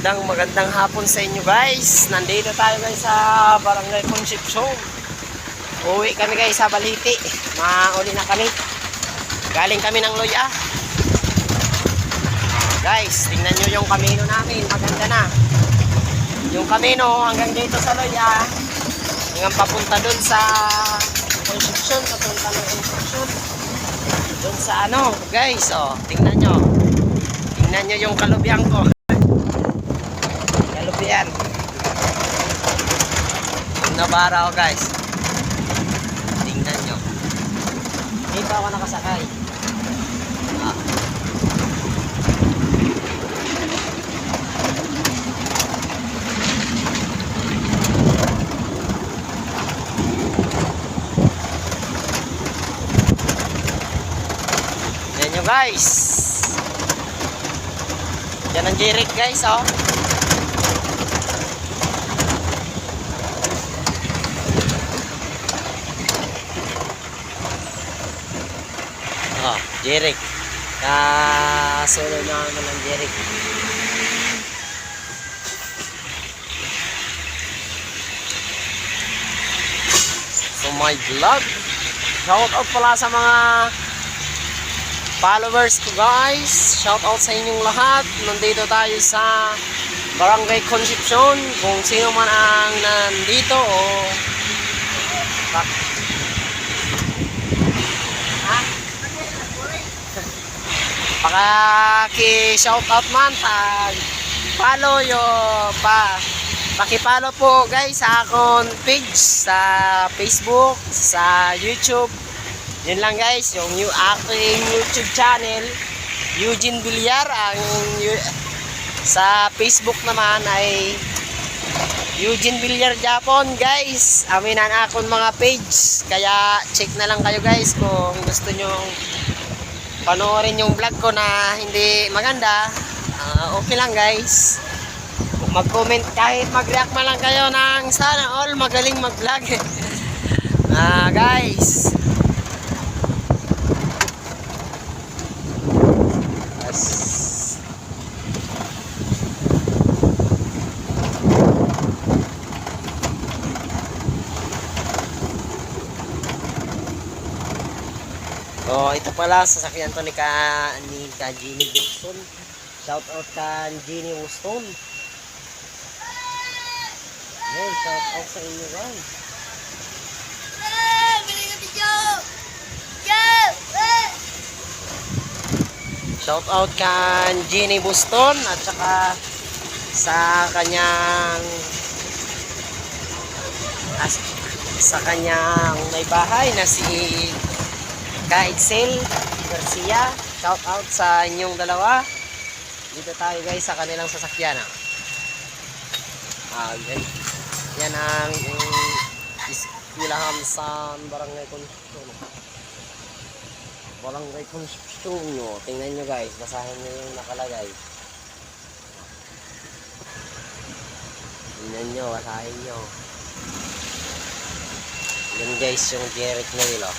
Magandang hapon sa inyo guys. Nandito tayo guys sa Barangay Concepcion. Uwi kami guys sa Baliti. Mauli na kami. Galing kami ng Loya. Guys, tingnan nyo yung kamino namin. Maganda na. Yung kamino hanggang dito sa Loya. Hanggang papunta dun sa Concepcion. Papunta ng Concepcion. Dun sa ano guys. Oh, tingnan nyo. Tingnan nyo yung kalubyang ko. Kalubian. Nabara ko guys. Tingnan nyo. Dito ako nakasakay. Ah. Tingnan nyo guys. Yan ang Jeric guys oh. Jeric. Solo naman ng Jeric. So my vlog. Shout out pala sa mga followers ko guys. Shout out sa inyong lahat. Nandito tayo sa Barangay Concepcion. Kung sino man ang nandito o paki-shout out man, follow yo paki-follow po guys sa akong page sa Facebook, sa YouTube. Yun lang guys, yung aking YouTube channel, Eugene Villar. Ang sa Facebook naman ay Eugene Villar Japon guys. Aminan akong mga page, kaya check na lang kayo guys kung gusto nyo panoorin yung vlog ko na hindi maganda. Okay lang guys. Mag-comment kahit mag-react man lang kayo ng sana all magaling mag-vlog. Guys. Yes. Oh, ito pala sasakyan to ni Jeannie Boston. Shout out ka Jeannie Boston. Hey, shout out sa inyo guys. Shout out ka Jeannie Boston at saka sa kanyang may bahay na si Kaitsel Garcia. Shout out sa inyong dalawa. Dito tayo guys sa kanilang sasakyan. Yan ang iskwilahan sa Barangay Concepcion. Barangay Concepcion. Tingnan nyo guys, basahin nyo yung nakalagay. Tingnan nyo, basahin nyo. Yan guys yung Jeric na nila.